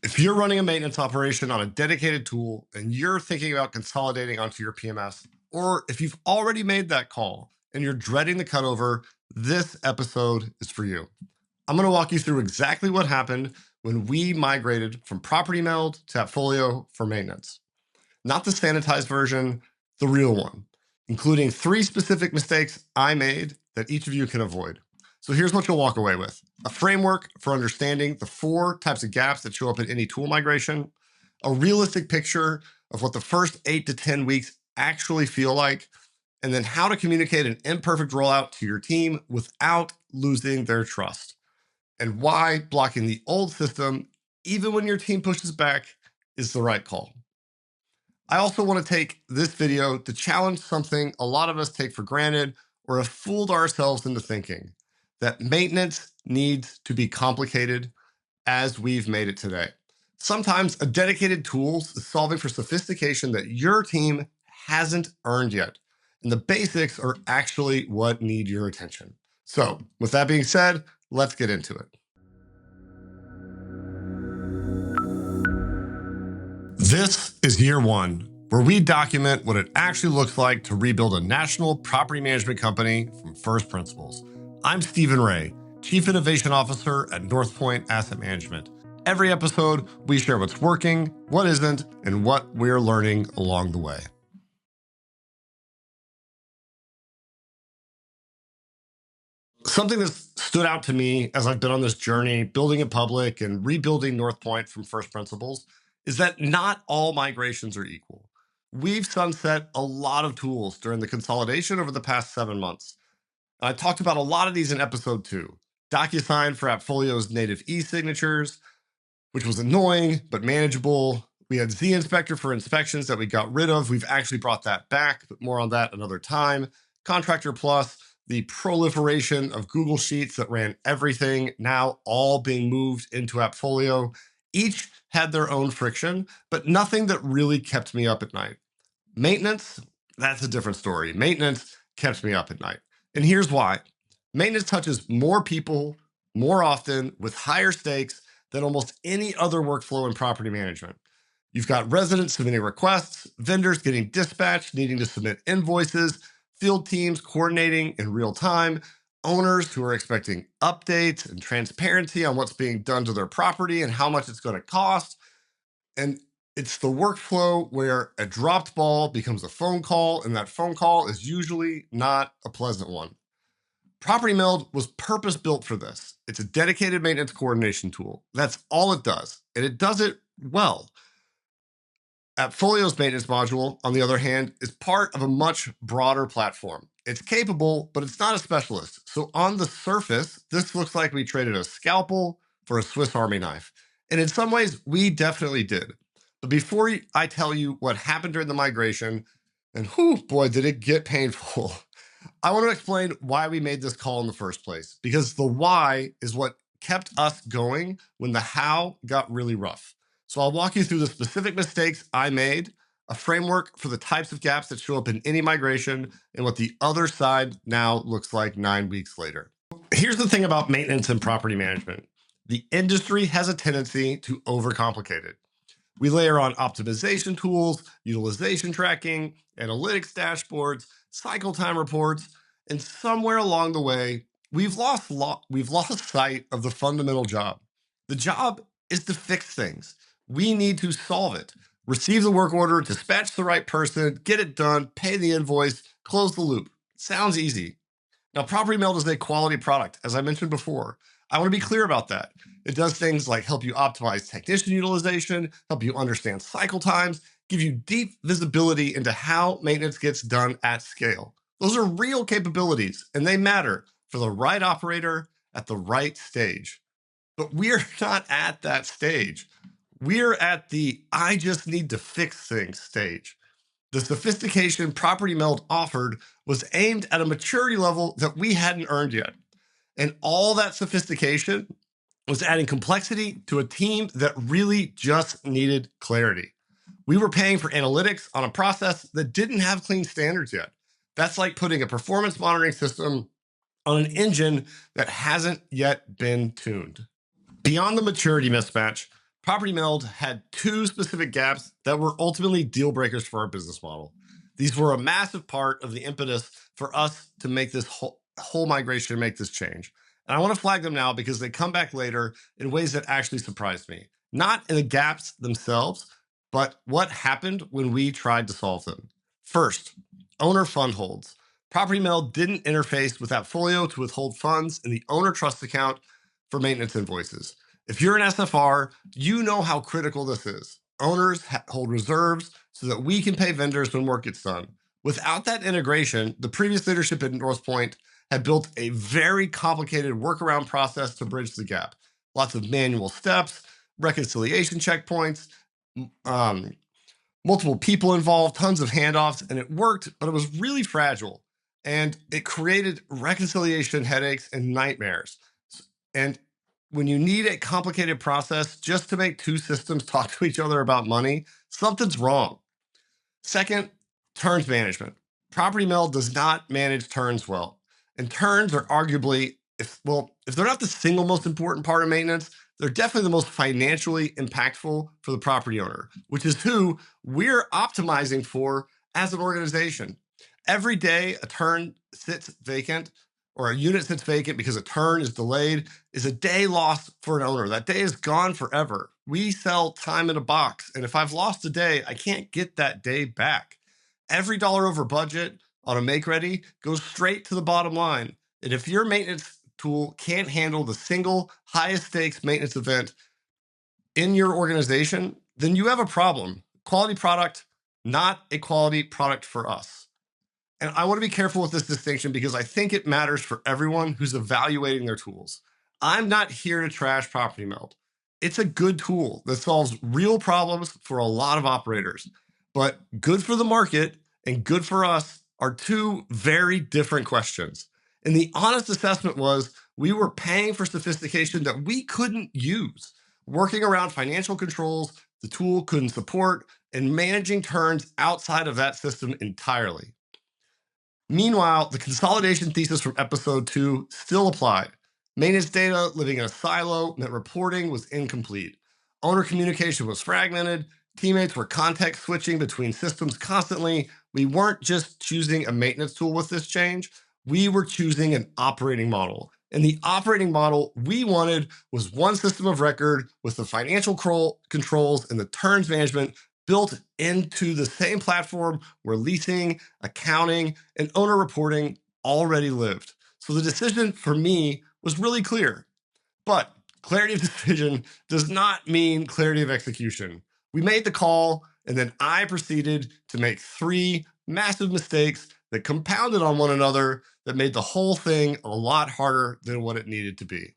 If you're running a maintenance operation on a dedicated tool and you're thinking about consolidating onto your PMS, or if you've already made that call and you're dreading the cutover, this episode is for you. I'm going to walk you through exactly what happened when we migrated from Property Meld to AppFolio for maintenance. Not the sanitized version, the real one, including 3 specific mistakes I made that each of you can avoid. So here's what you'll walk away with: a framework for understanding the 4 types of gaps that show up in any tool migration, a realistic picture of what the first 8 to 10 weeks actually feel like, and then how to communicate an imperfect rollout to your team without losing their trust, and why blocking the old system, even when your team pushes back, is the right call. I also want to take this video to challenge something a lot of us take for granted or have fooled ourselves into thinking: that maintenance needs to be complicated as we've made it today. Sometimes a dedicated tool is solving for sophistication that your team hasn't earned yet, and the basics are actually what need your attention. So with that being said, let's get into it. This is year 1, where we document what it actually looks like to rebuild a national property management company from first principles. I'm Stephen Ray, Chief Innovation Officer at Northpoint Asset Management. Every episode, we share what's working, what isn't, and what we're learning along the way. Something that's stood out to me as I've been on this journey, building it public and rebuilding Northpoint from first principles, is that not all migrations are equal. We've sunset a lot of tools during the consolidation over the past 7 months. I talked about a lot of these in episode 2. DocuSign for AppFolio's native e-signatures, which was annoying but manageable. We had Z-Inspector for inspections that we got rid of. We've actually brought that back, but more on that another time. Contractor Plus, the proliferation of Google Sheets that ran everything, now all being moved into AppFolio. Each had their own friction, but nothing that really kept me up at night. Maintenance, that's a different story. Maintenance kept me up at night. And here's why. Maintenance touches more people more often with higher stakes than almost any other workflow in property management. You've got residents submitting requests, vendors getting dispatched, needing to submit invoices, field teams coordinating in real time, owners who are expecting updates and transparency on what's being done to their property and how much it's going to cost. And it's the workflow where a dropped ball becomes a phone call, and that phone call is usually not a pleasant one. Property Meld was purpose-built for this. It's a dedicated maintenance coordination tool. That's all it does, and it does it well. AppFolio's maintenance module, on the other hand, is part of a much broader platform. It's capable, but it's not a specialist. So on the surface, this looks like we traded a scalpel for a Swiss Army knife. And in some ways, we definitely did. But before I tell you what happened during the migration, and whew, boy, did it get painful, I want to explain why we made this call in the first place. Because the why is what kept us going when the how got really rough. So I'll walk you through the specific mistakes I made, a framework for the types of gaps that show up in any migration, and what the other side now looks like 9 weeks later. Here's the thing about maintenance and property management. The industry has a tendency to overcomplicate it. We layer on optimization tools, utilization tracking, analytics dashboards, cycle time reports, and somewhere along the way, we've lost sight of the fundamental job. The job is to fix things. We need to solve it. Receive the work order, dispatch the right person, get it done, pay the invoice, close the loop. Sounds easy. Now, Property Meld is a quality product, as I mentioned before. I want to be clear about that. It does things like help you optimize technician utilization, help you understand cycle times, give you deep visibility into how maintenance gets done at scale. Those are real capabilities, and they matter for the right operator at the right stage. But we're not at that stage. We're at the I just need to fix things stage. The sophistication Property Meld offered was aimed at a maturity level that we hadn't earned yet. And all that sophistication was adding complexity to a team that really just needed clarity. We were paying for analytics on a process that didn't have clean standards yet. That's like putting a performance monitoring system on an engine that hasn't yet been tuned. Beyond the maturity mismatch, Property Meld had two specific gaps that were ultimately deal breakers for our business model. These were a massive part of the impetus for us to make this whole migration, make this change. And I want to flag them now because they come back later in ways that actually surprised me. Not in the gaps themselves, but what happened when we tried to solve them. First, owner fund holds. Property Meld didn't interface with AppFolio to withhold funds in the owner trust account for maintenance invoices. If you're an SFR, you know how critical this is. Owners hold reserves so that we can pay vendors when work gets done. Without that integration, the previous leadership at Northpoint had built a very complicated workaround process to bridge the gap. Lots of manual steps, reconciliation checkpoints, multiple people involved, tons of handoffs, and it worked, but it was really fragile. And it created reconciliation headaches and nightmares. And when you need a complicated process just to make two systems talk to each other about money, something's wrong. Second, turns management. Property Meld does not manage turns well. And turns are arguably, if they're not the single most important part of maintenance, they're definitely the most financially impactful for the property owner, which is who we're optimizing for as an organization. Every day a turn sits vacant or a unit sits vacant because a turn is delayed is a day lost for an owner. That day is gone forever. We sell time in a box, and if I've lost a day, I can't get that day back. Every dollar over budget on a make ready goes straight to the bottom line. And if your maintenance tool can't handle the single highest stakes maintenance event in your organization, then you have a problem. Quality product, not a quality product for us. And I want to be careful with this distinction because I think it matters for everyone who's evaluating their tools. I'm not here to trash Property Meld. It's a good tool that solves real problems for a lot of operators, but good for the market and good for us are two very different questions. And the honest assessment was we were paying for sophistication that we couldn't use, working around financial controls the tool couldn't support, and managing turns outside of that system entirely. Meanwhile, the consolidation thesis from episode 2 still applied. Maintenance data living in a silo meant reporting was incomplete. Owner communication was fragmented. Teammates were context switching between systems constantly. We weren't just choosing a maintenance tool with this change. We were choosing an operating model. And the operating model we wanted was one system of record with the financial controls and the turns management built into the same platform where leasing, accounting, and owner reporting already lived. So the decision for me was really clear. But clarity of decision does not mean clarity of execution. We made the call, and then I proceeded to make 3 massive mistakes that compounded on one another that made the whole thing a lot harder than what it needed to be.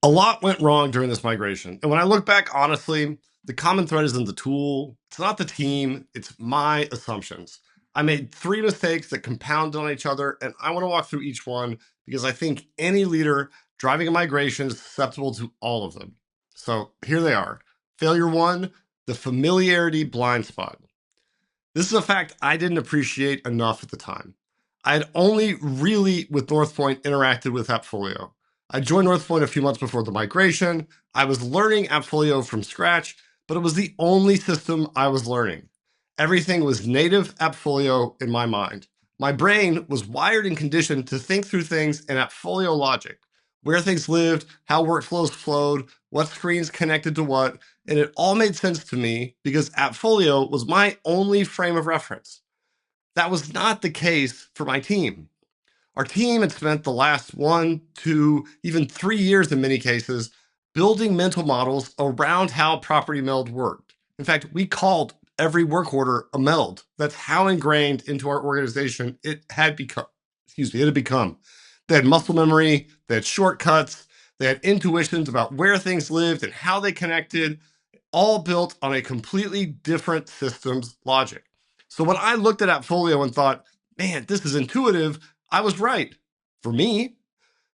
A lot went wrong during this migration. And when I look back, honestly, the common thread isn't the tool, it's not the team, it's my assumptions. I made 3 mistakes that compounded on each other, and I want to walk through each one because I think any leader driving a migration is susceptible to all of them. So here they are. Failure 1, the familiarity blind spot. This is a fact I didn't appreciate enough at the time. I had only really, with Northpoint, interacted with AppFolio. I joined Northpoint a few months before the migration. I was learning AppFolio from scratch, but it was the only system I was learning. Everything was native AppFolio in my mind. My brain was wired and conditioned to think through things in AppFolio logic, where things lived, how workflows flowed, what screens connected to what, and it all made sense to me because AppFolio was my only frame of reference. That was not the case for my team. Our team had spent the last 1, 2, even 3 years in many cases building mental models around how Property Meld worked. In fact, we called every work order a meld. That's how ingrained into our organization it had become. They had muscle memory, they had shortcuts, they had intuitions about where things lived and how they connected, all built on a completely different systems logic. So when I looked at AppFolio and thought, man, this is intuitive, I was right. For me,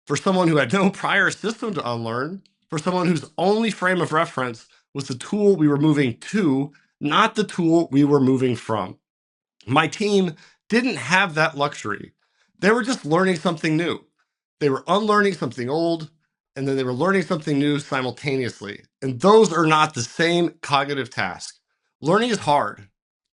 for someone who had no prior system to unlearn, for someone whose only frame of reference was the tool we were moving to, not the tool we were moving from. My team didn't have that luxury. They were just learning something new. They were unlearning something old, and then they were learning something new simultaneously. And those are not the same cognitive task. Learning is hard.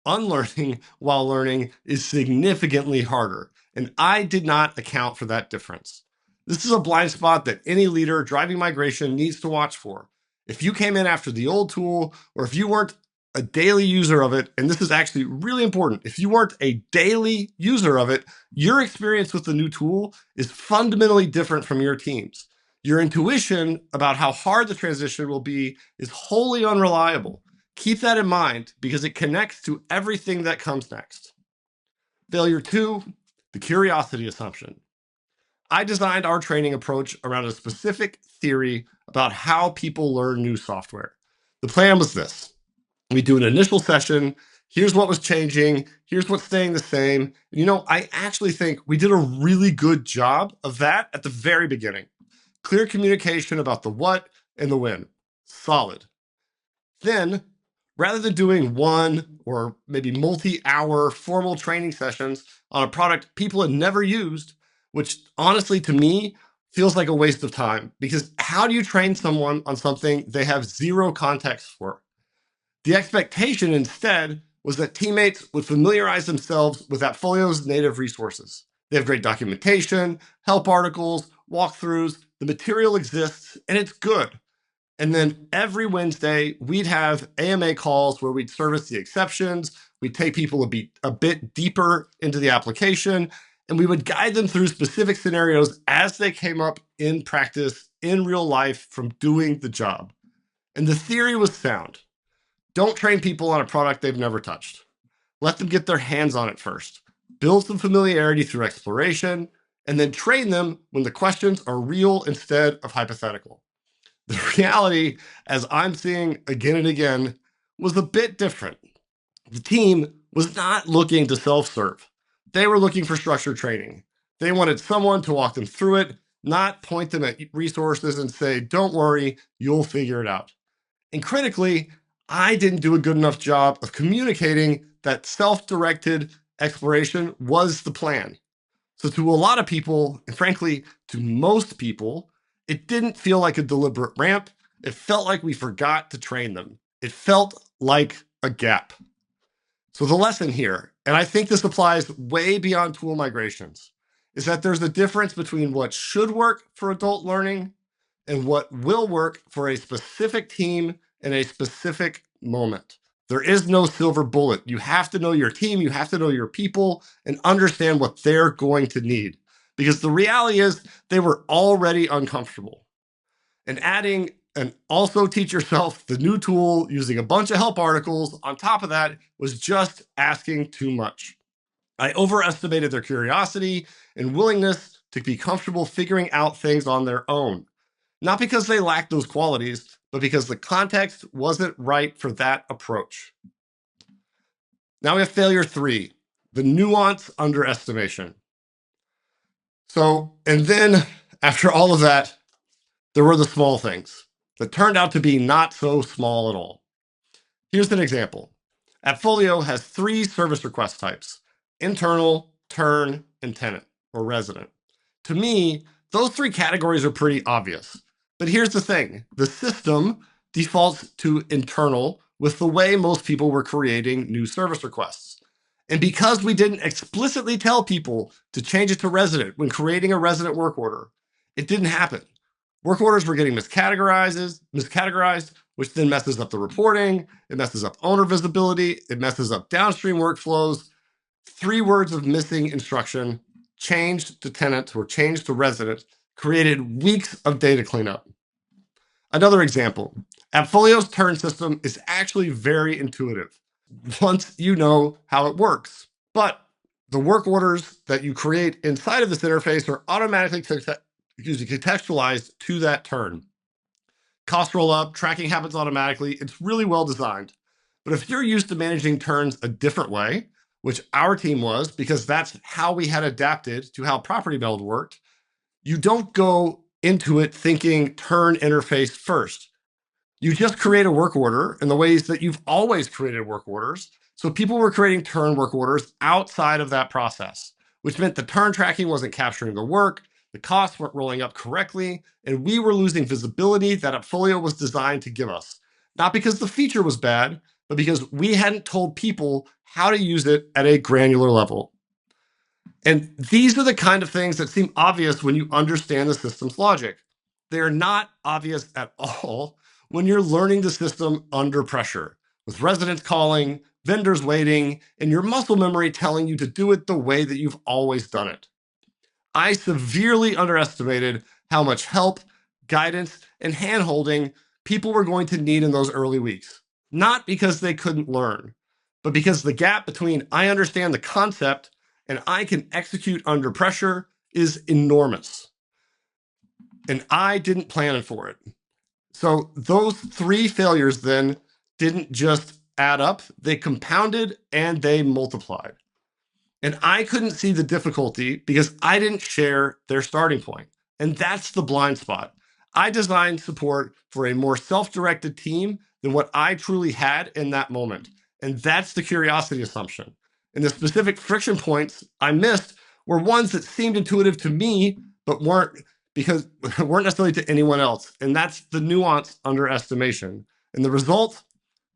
Unlearning while learning is significantly harder. And I did not account for that difference. This is a blind spot that any leader driving migration needs to watch for. If you came in after the old tool, or if you weren't a daily user of it, and this is actually really important, if you weren't a daily user of it, your experience with the new tool is fundamentally different from your team's. Your intuition about how hard the transition will be is wholly unreliable. Keep that in mind because it connects to everything that comes next. Failure 2, the curiosity assumption. I designed our training approach around a specific theory about how people learn new software. The plan was this. We do an initial session. Here's what was changing. Here's what's staying the same. I actually think we did a really good job of that at the very beginning. Clear communication about the what and the when. Solid. Then, rather than doing one or maybe multi-hour formal training sessions on a product people had never used, which honestly to me feels like a waste of time, because how do you train someone on something they have zero context for? The expectation instead was that teammates would familiarize themselves with AppFolio's native resources. They have great documentation, help articles, walkthroughs, the material exists, and it's good. And then every Wednesday, we'd have AMA calls where we'd service the exceptions, we'd take people a bit deeper into the application, and we would guide them through specific scenarios as they came up in practice, in real life, from doing the job. And the theory was sound. Don't train people on a product they've never touched. Let them get their hands on it first. Build some familiarity through exploration, and then train them when the questions are real instead of hypothetical. The reality, as I'm seeing again and again, was a bit different. The team was not looking to self-serve. They were looking for structured training. They wanted someone to walk them through it, not point them at resources and say, don't worry, you'll figure it out. And critically, I didn't do a good enough job of communicating that self-directed exploration was the plan. So to a lot of people, and frankly, to most people, it didn't feel like a deliberate ramp. It felt like we forgot to train them. It felt like a gap. So the lesson here, and I think this applies way beyond tool migrations, is that there's a difference between what should work for adult learning and what will work for a specific team in a specific moment. There is no silver bullet. You have to know your team, you have to know your people, and understand what they're going to need. Because the reality is they were already uncomfortable. And adding and also teach yourself the new tool using a bunch of help articles on top of that was just asking too much. I overestimated their curiosity and willingness to be comfortable figuring out things on their own. Not because they lacked those qualities, but because the context wasn't right for that approach. Now we have failure 3, the nuance underestimation. And then after all of that, there were the small things that turned out to be not so small at all. Here's an example. AppFolio has 3 service request types: internal, turn, and tenant or resident. To me, those 3 categories are pretty obvious. But here's the thing. The system defaults to internal with the way most people were creating new service requests. And because we didn't explicitly tell people to change it to resident when creating a resident work order, it didn't happen. Work orders were getting miscategorized, which then messes up the reporting, it messes up owner visibility, it messes up downstream workflows. 3 words of missing instruction, changed to tenant or changed to resident, created weeks of data cleanup. Another example, AppFolio's turn system is actually very intuitive once you know how it works. But the work orders that you create inside of this interface are automatically contextualized to that turn. Cost roll up, tracking happens automatically. It's really well designed. But if you're used to managing turns a different way, which our team was, because that's how we had adapted to how Property Meld worked, you don't go into it thinking turn interface first. You just create a work order in the ways that you've always created work orders. So people were creating turn work orders outside of that process, which meant the turn tracking wasn't capturing the work. The costs weren't rolling up correctly, and we were losing visibility that AppFolio was designed to give us. Not because the feature was bad, but because we hadn't told people how to use it at a granular level. And these are the kind of things that seem obvious when you understand the system's logic. They are not obvious at all when you're learning the system under pressure, with residents calling, vendors waiting, and your muscle memory telling you to do it the way that you've always done it. I severely underestimated how much help, guidance, and handholding people were going to need in those early weeks. Not because they couldn't learn, but because the gap between I understand the concept and I can execute under pressure is enormous. And I didn't plan for it. So those three failures then didn't just add up, they compounded and they multiplied. And I couldn't see the difficulty because I didn't share their starting point. And that's the blind spot. I designed support for a more self-directed team than what I truly had in that moment. And that's the curiosity assumption. And the specific friction points I missed were ones that seemed intuitive to me, but weren't necessarily to anyone else. And that's the nuanced underestimation. And the result,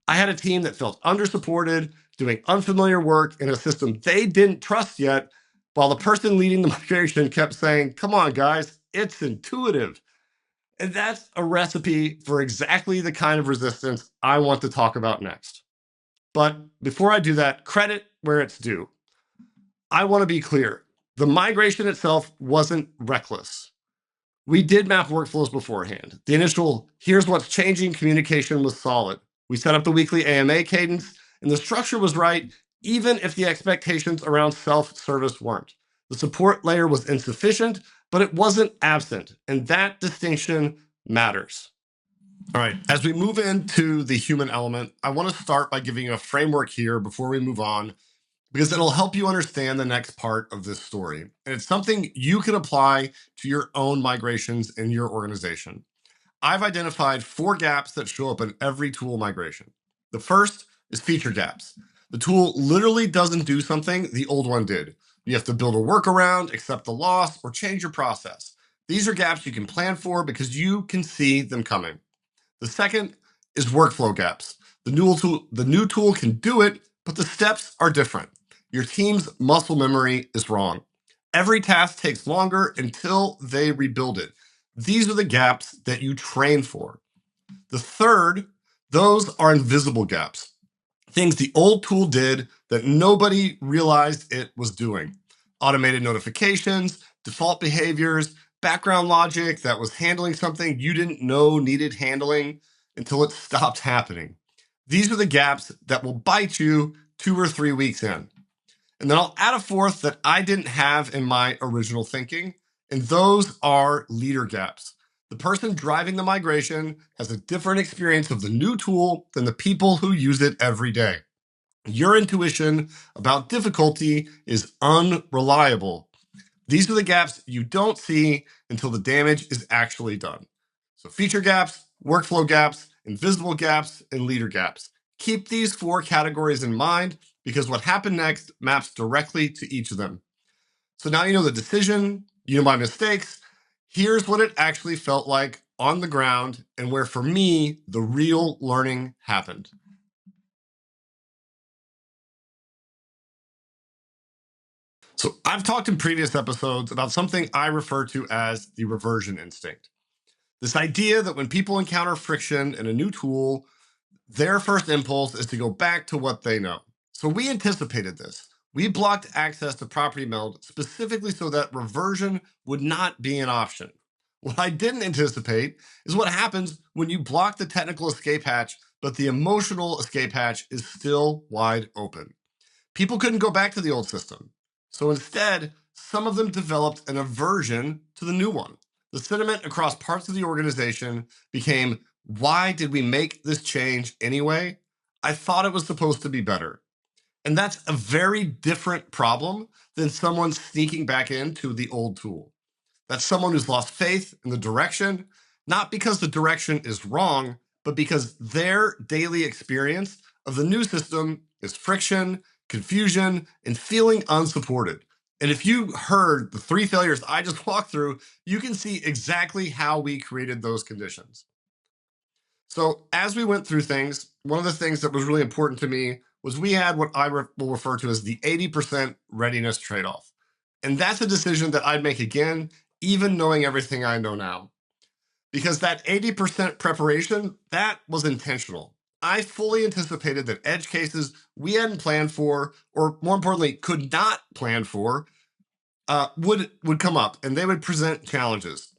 I had a team that felt undersupported, doing unfamiliar work in a system they didn't trust yet, while the person leading the migration kept saying, come on, guys, it's intuitive. And that's a recipe for exactly the kind of resistance I want to talk about next. But before I do that, credit where it's due. I want to be clear. The migration itself wasn't reckless. We did map workflows beforehand. The initial, here's what's changing, communication was solid. We set up the weekly AMA cadence, and the structure was right, even if the expectations around self-service weren't. The support layer was insufficient, but it wasn't absent, and that distinction matters. All right, as we move into the human element, I want to start by giving you a framework here before we move on, because it'll help you understand the next part of this story. And it's something you can apply to your own migrations in your organization. I've identified 4 gaps that show up in every tool migration. The first is feature gaps. The tool literally doesn't do something the old one did. You have to build a workaround, accept the loss, or change your process. These are gaps you can plan for because you can see them coming. The second is workflow gaps. The new tool can do it, but the steps are different. Your team's muscle memory is wrong. Every task takes longer until they rebuild it. These are the gaps that you train for. The third, those are invisible gaps. Things the old tool did that nobody realized it was doing. Automated notifications, default behaviors, background logic that was handling something you didn't know needed handling until it stopped happening. These are the gaps that will bite you 2 or 3 weeks in. And then I'll add a fourth that I didn't have in my original thinking, and those are leader gaps. The person driving the migration has a different experience of the new tool than the people who use it every day. Your intuition about difficulty is unreliable. These are the gaps you don't see until the damage is actually done. So feature gaps, workflow gaps, invisible gaps, and leader gaps. Keep these 4 categories in mind because what happened next maps directly to each of them. So now you know the decision, you know my mistakes. Here's what it actually felt like on the ground and where, for me, the real learning happened. So I've talked in previous episodes about something I refer to as the reversion instinct. This idea that when people encounter friction in a new tool, their first impulse is to go back to what they know. So we anticipated this. We blocked access to Property Meld specifically so that reversion would not be an option. What I didn't anticipate is what happens when you block the technical escape hatch, but the emotional escape hatch is still wide open. People couldn't go back to the old system. So instead, some of them developed an aversion to the new one. The sentiment across parts of the organization became, why did we make this change anyway? I thought it was supposed to be better. And that's a very different problem than someone sneaking back into the old tool. That's someone who's lost faith in the direction, not because the direction is wrong, but because their daily experience of the new system is friction, confusion, and feeling unsupported. And if you heard the 3 failures I just walked through, you can see exactly how we created those conditions. So as we went through things, one of the things that was really important to me was we had what I will refer to as the 80% readiness trade-off. And that's a decision that I'd make again, even knowing everything I know now. Because that 80% preparation, that was intentional. I fully anticipated that edge cases we hadn't planned for, or more importantly, could not plan for, would come up and they would present challenges.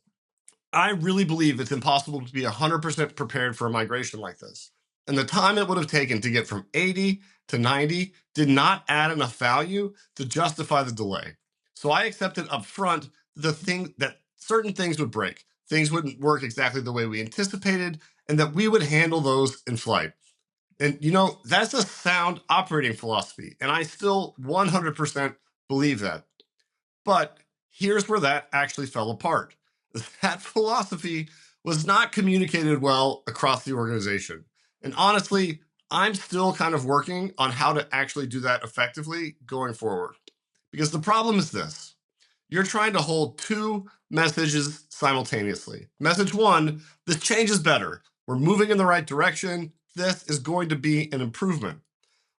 I really believe it's impossible to be 100% prepared for a migration like this. And the time it would have taken to get from 80 to 90 did not add enough value to justify the delay. So I accepted up front that certain things would break, things wouldn't work exactly the way we anticipated, and that we would handle those in flight. And that's a sound operating philosophy, and I still 100% believe that. But here's where that actually fell apart. That philosophy was not communicated well across the organization. And honestly, I'm still kind of working on how to actually do that effectively going forward. Because the problem is this: you're trying to hold 2 messages simultaneously. Message 1, this change is better. We're moving in the right direction. This is going to be an improvement.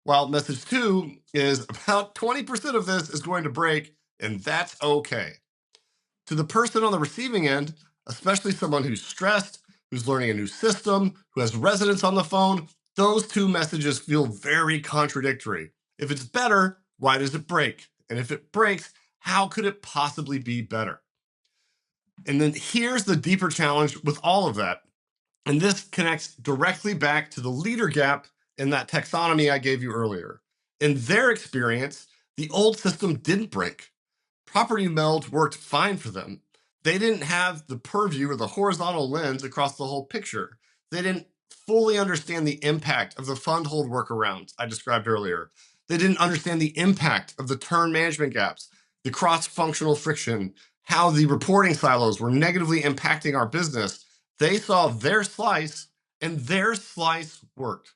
While message 2 is about 20% of this is going to break, and that's okay. To the person on the receiving end, especially someone who's stressed, who's learning a new system, who has residents on the phone, those 2 messages feel very contradictory. If it's better, why does it break? And if it breaks, how could it possibly be better? And then here's the deeper challenge with all of that. And this connects directly back to the leader gap in that taxonomy I gave you earlier. In their experience, the old system didn't break. Property Meld worked fine for them. They didn't have the purview or the horizontal lens across the whole picture. They didn't fully understand the impact of the fund hold workarounds I described earlier. They didn't understand the impact of the turn management gaps, the cross-functional friction, how the reporting silos were negatively impacting our business. They saw their slice, and their slice worked.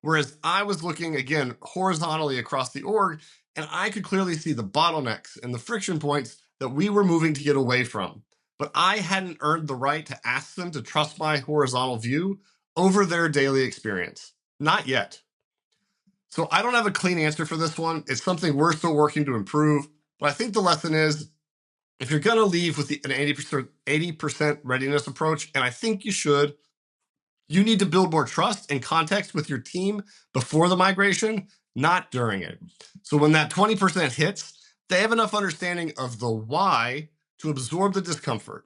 Whereas I was looking, again, horizontally across the org, and I could clearly see the bottlenecks and the friction points that we were moving to get away from. But I hadn't earned the right to ask them to trust my horizontal view over their daily experience. Not yet. So I don't have a clean answer for this one. It's something we're still working to improve. But I think the lesson is, if you're going to leave with an 80% readiness approach, and I think you should, you need to build more trust and context with your team before the migration, not during it. So when that 20% hits, they have enough understanding of the why to absorb the discomfort.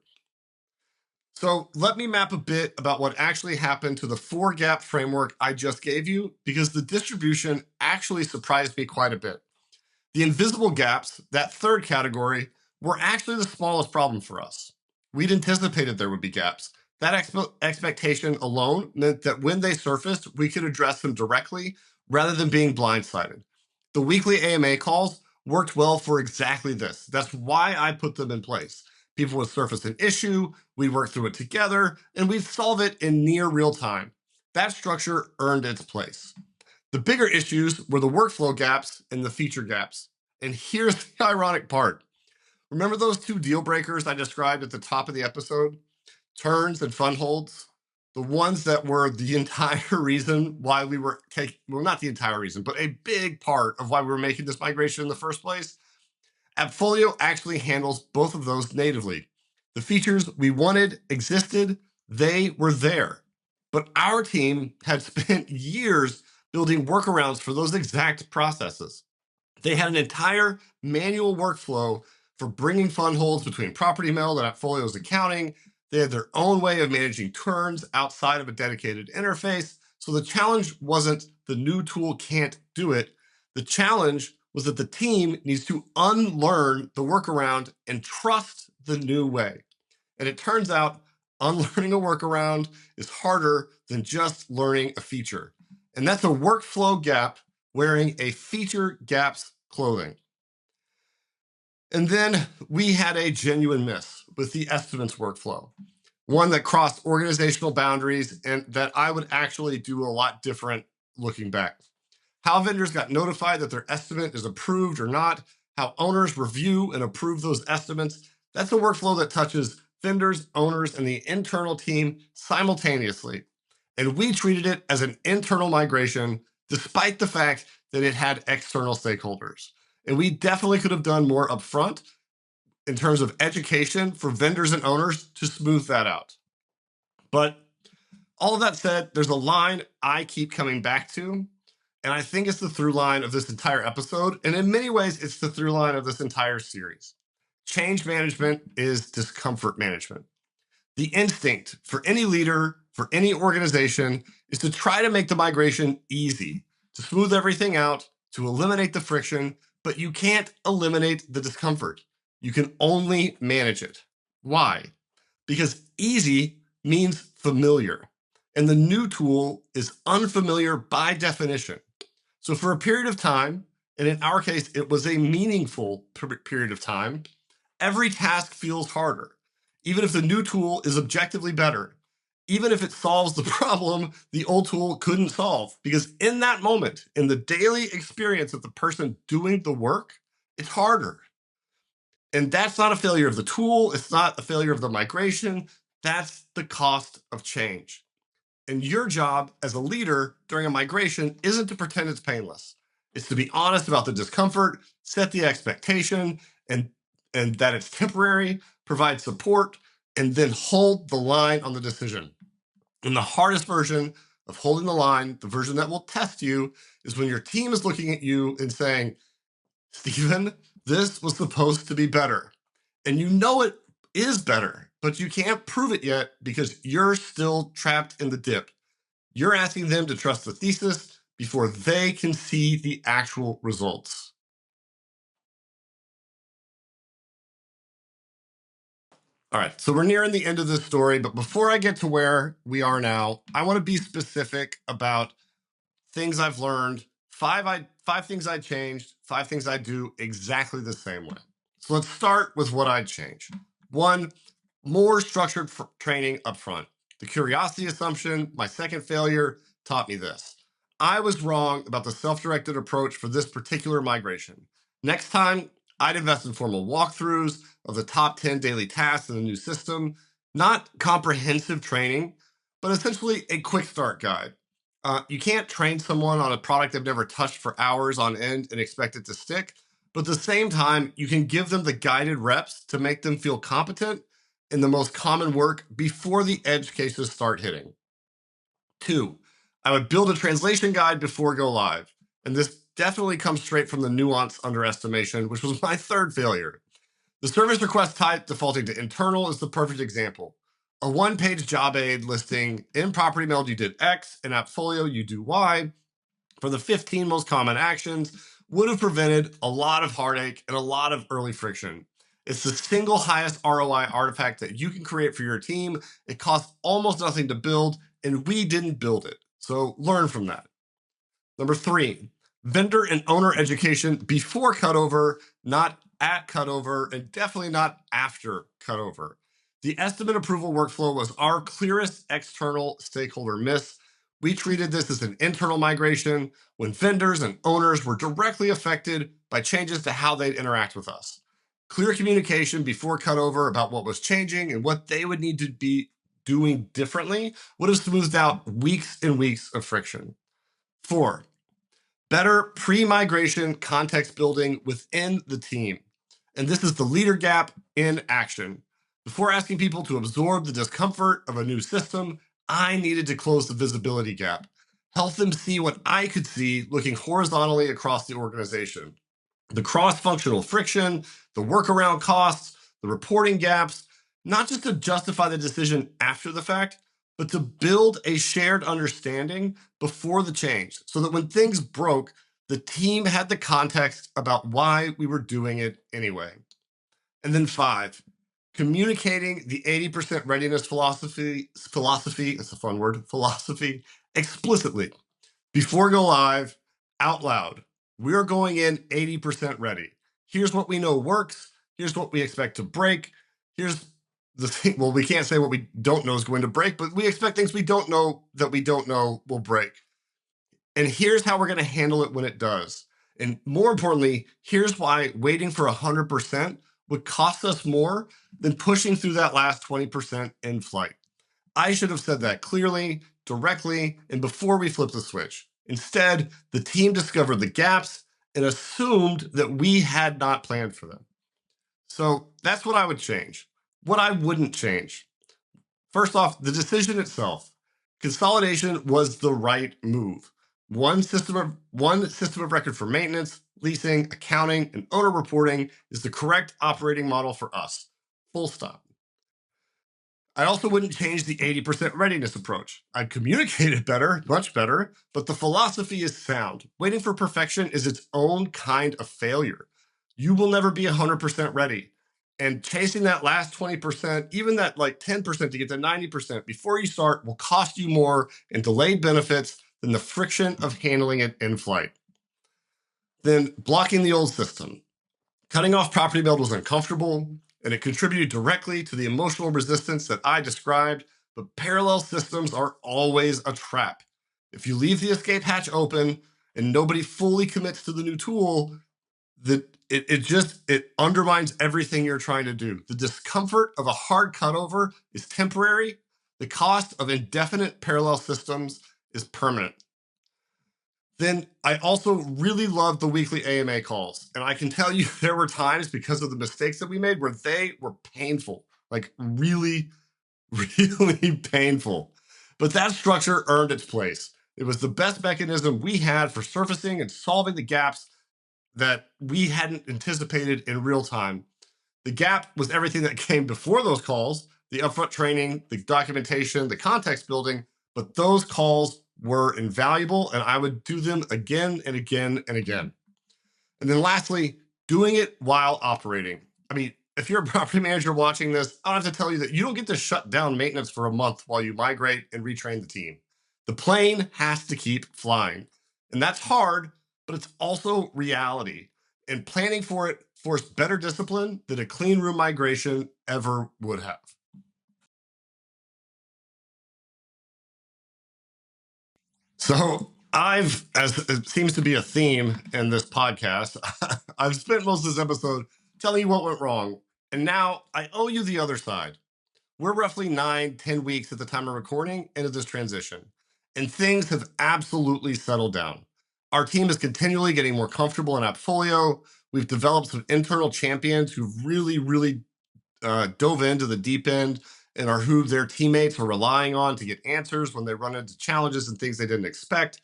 So let me map a bit about what actually happened to the 4-gap framework I just gave you, because the distribution actually surprised me quite a bit. The invisible gaps, that 3rd category, were actually the smallest problem for us. We'd anticipated there would be gaps. That expectation alone meant that when they surfaced, we could address them directly rather than being blindsided. The weekly AMA calls worked well for exactly this. That's why I put them in place. People would surface an issue, we'd work through it together, and we'd solve it in near real time. That structure earned its place. The bigger issues were the workflow gaps and the feature gaps. And here's the ironic part. Remember those 2 deal breakers I described at the top of the episode? Turns and fund holds? The ones that were the entire reason why we were not the entire reason, but a big part of why we were making this migration in the first place. AppFolio actually handles both of those natively. The features we wanted existed, they were there. But our team had spent years building workarounds for those exact processes. They had an entire manual workflow for bringing fund holds between Property Meld and AppFolio's accounting. They had their own way of managing turns outside of a dedicated interface. So the challenge wasn't the new tool can't do it. The challenge was that the team needs to unlearn the workaround and trust the new way. And it turns out unlearning a workaround is harder than just learning a feature. And that's a workflow gap wearing a feature gap's clothing. And then we had a genuine miss with the estimates workflow, one that crossed organizational boundaries and that I would actually do a lot different looking back. How vendors got notified that their estimate is approved or not, how owners review and approve those estimates. That's a workflow that touches vendors, owners, and the internal team simultaneously. And we treated it as an internal migration, despite the fact that it had external stakeholders. And we definitely could have done more upfront in terms of education for vendors and owners to smooth that out. But all of that said, there's a line I keep coming back to, and I think it's the through line of this entire episode. And in many ways, it's the through line of this entire series. Change management is discomfort management. The instinct for any leader, for any organization, is to try to make the migration easy, to smooth everything out, to eliminate the friction, but you can't eliminate the discomfort. You can only manage it. Why? Because easy means familiar, and the new tool is unfamiliar by definition. So for a period of time, and in our case, it was a meaningful period of time, every task feels harder, even if the new tool is objectively better, even if it solves the problem the old tool couldn't solve. Because in that moment, in the daily experience of the person doing the work, it's harder. And that's not a failure of the tool. It's not a failure of the migration. That's the cost of change. And your job as a leader during a migration isn't to pretend it's painless. It's to be honest about the discomfort, set the expectation, and that it's temporary, provide support, and then hold the line on the decision. And the hardest version of holding the line, the version that will test you, is when your team is looking at you and saying, Stephen, this was supposed to be better. And you know it is better, but you can't prove it yet because you're still trapped in the dip. You're asking them to trust the thesis before they can see the actual results. All right, so we're nearing the end of this story, but before I get to where we are now, I want to be specific about things I've learned, five things I changed, 5 things I do exactly the same way. So let's start with what I'd change. 1, more structured training up front. The curiosity assumption, my second failure, taught me this. I was wrong about the self-directed approach for this particular migration. Next time, I'd invest in formal walkthroughs of the top 10 daily tasks in the new system, not comprehensive training, but essentially a quick start guide. You can't train someone on a product they've never touched for hours on end and expect it to stick. But at the same time, you can give them the guided reps to make them feel competent in the most common work before the edge cases start hitting. 2, I would build a translation guide before go live. And this definitely comes straight from the nuance underestimation, which was my third failure. The service request type defaulting to internal is the perfect example. A 1-page job aid listing in Property Meld, you did X, in AppFolio, you do Y. For the 15 most common actions, would have prevented a lot of heartache and a lot of early friction. It's the single highest ROI artifact that you can create for your team. It costs almost nothing to build, and we didn't build it. So learn from that. Number 3, vendor and owner education before cutover, not at cutover, and definitely not after cutover. The estimate approval workflow was our clearest external stakeholder miss. We treated this as an internal migration when vendors and owners were directly affected by changes to how they'd interact with us. Clear communication before cutover about what was changing and what they would need to be doing differently would have smoothed out weeks and weeks of friction. 4, better pre-migration context building within the team. And this is the leader gap in action. Before asking people to absorb the discomfort of a new system, I needed to close the visibility gap, help them see what I could see looking horizontally across the organization. The cross-functional friction, the workaround costs, the reporting gaps, not just to justify the decision after the fact, but to build a shared understanding before the change so that when things broke, the team had the context about why we were doing it anyway. And then 5, communicating the 80% readiness philosophy, it's a fun word, philosophy, explicitly. Before go live, out loud. We're going in 80% ready. Here's what we know works. Here's what we expect to break. Here's the thing, well, we can't say what we don't know is going to break, but we expect things we don't know that we don't know will break. And here's how we're going to handle it when it does. And more importantly, here's why waiting for 100% would cost us more than pushing through that last 20% in flight. I should have said that clearly, directly, and before we flipped the switch. Instead, the team discovered the gaps and assumed that we had not planned for them. So that's what I would change. What I wouldn't change. First off, the decision itself. Consolidation was the right move. One system of record for maintenance, leasing, accounting, and owner reporting is the correct operating model for us. Full stop. I also wouldn't change the 80% readiness approach. I'd communicate it better, much better, but the philosophy is sound. Waiting for perfection is its own kind of failure. You will never be 100% ready. And chasing that last 20%, even that like 10% to get to 90% before you start will cost you more in delayed benefits than the friction of handling it in flight. Then blocking the old system. Cutting off Property Meld was uncomfortable, and it contributed directly to the emotional resistance that I described, but parallel systems are always a trap. If you leave the escape hatch open and nobody fully commits to the new tool, it undermines everything you're trying to do. The discomfort of a hard cutover is temporary. The cost of indefinite parallel systems is permanent. Then I also really loved the weekly AMA calls. And I can tell you there were times because of the mistakes that we made where they were painful, like really, really painful. But that structure earned its place. It was the best mechanism we had for surfacing and solving the gaps that we hadn't anticipated in real time. The gap was everything that came before those calls, the upfront training, the documentation, the context building, but those calls were invaluable, and I would do them again and again and again. And then lastly, doing it while operating. I mean, if you're a property manager watching this, I don't have to tell you that you don't get to shut down maintenance for a month while you migrate and retrain the team. The plane has to keep flying. And that's hard, but it's also reality. And planning for it forced better discipline than a clean room migration ever would have. So as it seems to be a theme in this podcast, I've spent most of this episode telling you what went wrong. And now I owe you the other side. We're roughly 9-10 weeks at the time of recording into this transition, and things have absolutely settled down. Our team is continually getting more comfortable in AppFolio. We've developed some internal champions who've really dove into the deep end and are who their teammates are relying on to get answers when they run into challenges and things they didn't expect.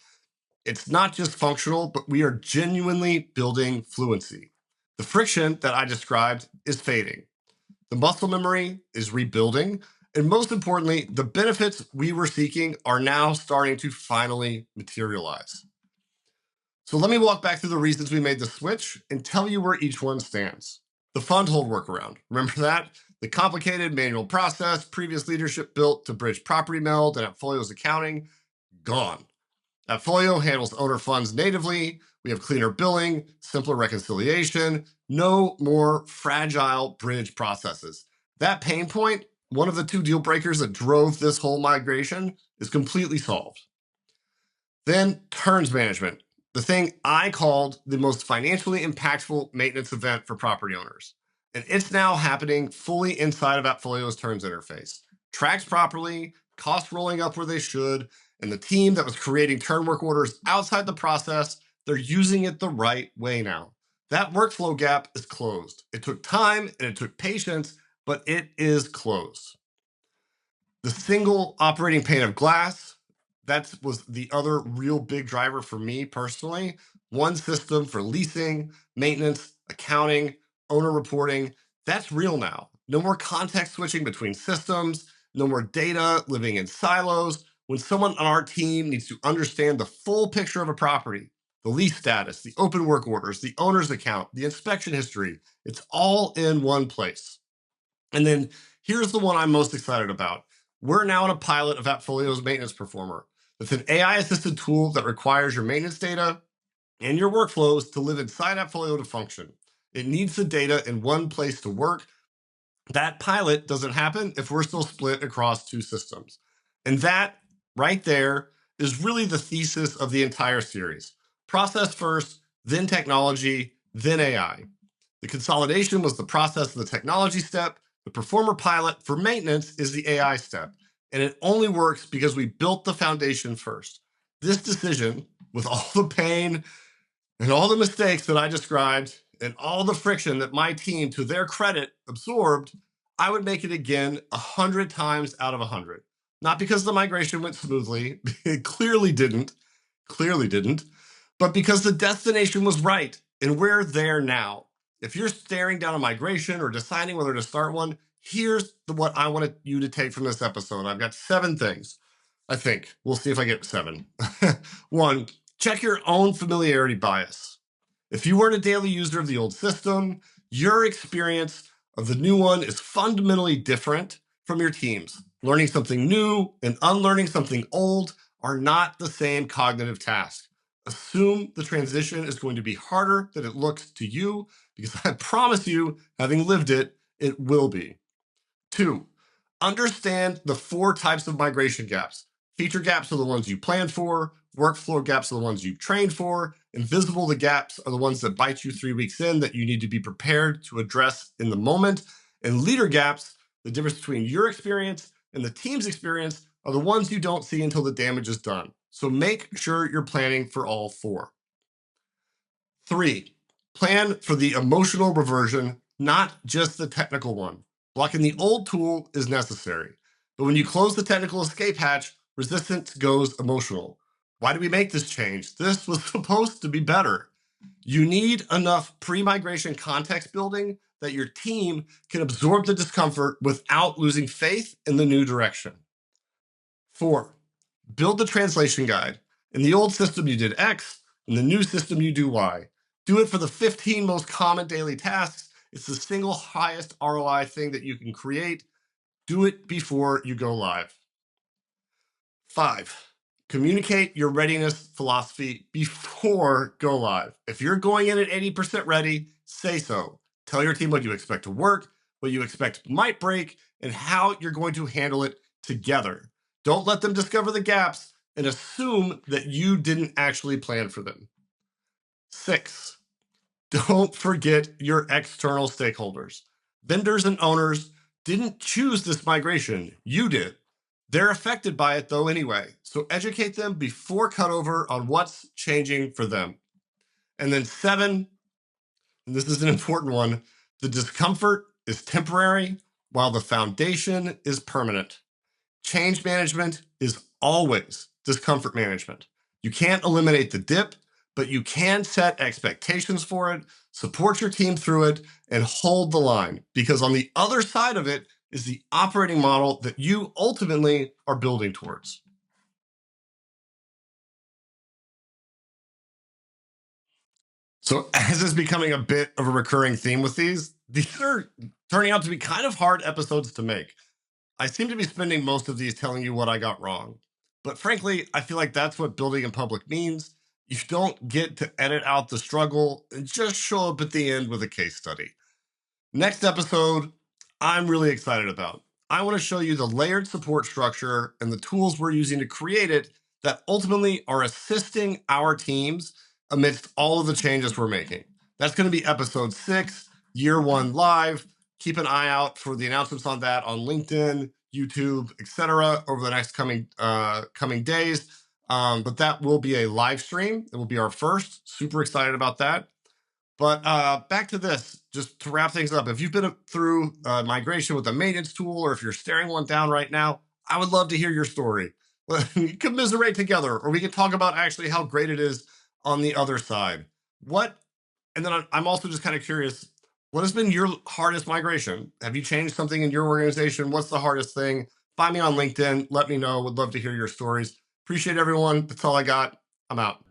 It's not just functional, but we are genuinely building fluency. The friction that I described is fading. The muscle memory is rebuilding. And most importantly, the benefits we were seeking are now starting to finally materialize. So let me walk back through the reasons we made the switch and tell you where each one stands. The fund hold workaround. Remember that? The complicated manual process previous leadership built to bridge Property Meld and AppFolio's accounting, gone. AppFolio handles owner funds natively. We have cleaner billing, simpler reconciliation, no more fragile bridge processes. That pain point, one of the 2 deal breakers that drove this whole migration, is completely solved. Then turns management, the thing I called the most financially impactful maintenance event for property owners. And it's now happening fully inside of AppFolio's turns interface. Tracks properly, costs rolling up where they should, and the team that was creating turn work orders outside the process, they're using it the right way now. That workflow gap is closed. It took time and it took patience, but it is closed. The single operating pane of glass, that was the other real big driver for me personally. One system for leasing, maintenance, accounting, owner reporting. That's real now. No more context switching between systems, no more data living in silos. When someone on our team needs to understand the full picture of a property, the lease status, the open work orders, the owner's account, the inspection history, it's all in one place. And then here's the one I'm most excited about. We're now in a pilot of AppFolio's Maintenance Performer. It's an AI-assisted tool that requires your maintenance data and your workflows to live inside AppFolio to function. It needs the data in one place to work. That pilot doesn't happen if we're still split across 2 systems. And that right there is really the thesis of the entire series. Process first, then technology, then AI. The consolidation was the process of the technology step. The performer pilot for maintenance is the AI step. And it only works because we built the foundation first. This decision, with all the pain and all the mistakes that I described and all the friction that my team, to their credit, absorbed, I would make it again 100 times out of 100. Not because the migration went smoothly, it clearly didn't, but because the destination was right and we're there now. If you're staring down a migration or deciding whether to start one, here's what I want you to take from this episode. I've got 7 things, I think. We'll see if I get 7. 1, check your own familiarity bias. If you weren't a daily user of the old system, your experience of the new one is fundamentally different from your team's. Learning something new and unlearning something old are not the same cognitive task. Assume the transition is going to be harder than it looks to you, because I promise you, having lived it, it will be. 2, understand the 4 types of migration gaps. Feature gaps are the ones you planned for, workflow gaps are the ones you trained for, invisible the gaps are the ones that bite you 3 weeks in that you need to be prepared to address in the moment, and leader gaps, the difference between your experience and the team's experience, are the ones you don't see until the damage is done. So make sure you're planning for all 4. 3, plan for the emotional reversion, not just the technical one. Blocking the old tool is necessary, but when you close the technical escape hatch, resistance goes emotional. Why did we make this change? This was supposed to be better. You need enough pre-migration context building that your team can absorb the discomfort without losing faith in the new direction. 4, build the translation guide. In the old system, you did X. In the new system, you do Y. Do it for the 15 most common daily tasks. It's the single highest ROI thing that you can create. Do it before you go live. 5, communicate your readiness philosophy before go live. If you're going in at 80% ready, say so. Tell your team what you expect to work, what you expect might break, and how you're going to handle it together. Don't let them discover the gaps and assume that you didn't actually plan for them. 6, don't forget your external stakeholders. Vendors and owners didn't choose this migration. You did. They're affected by it though anyway. So educate them before cutover on what's changing for them. And then 7, and this is an important one, the discomfort is temporary while the foundation is permanent. Change management is always discomfort management. You can't eliminate the dip, but you can set expectations for it, support your team through it, and hold the line. Because on the other side of it is the operating model that you ultimately are building towards. So as is becoming a bit of a recurring theme with these are turning out to be kind of hard episodes to make. I seem to be spending most of these telling you what I got wrong. But frankly, I feel like that's what building in public means. You don't get to edit out the struggle and just show up at the end with a case study. Next episode, I'm really excited about. I want to show you the layered support structure and the tools we're using to create it that ultimately are assisting our teams amidst all of the changes we're making. That's going to be episode 6, year 1 live. Keep an eye out for the announcements on that on LinkedIn, YouTube, etc. over the next coming days. But that will be a live stream. It will be our first. Super excited about that. But back to this, just to wrap things up. If you've been through migration with a maintenance tool, or if you're staring one down right now, I would love to hear your story. Commiserate together, or we can talk about actually how great it is on the other side. And then I'm also just kind of curious, what has been your hardest migration? Have you changed something in your organization? What's the hardest thing? Find me on LinkedIn. Let me know. Would love to hear your stories. Appreciate everyone. That's all I got. I'm out.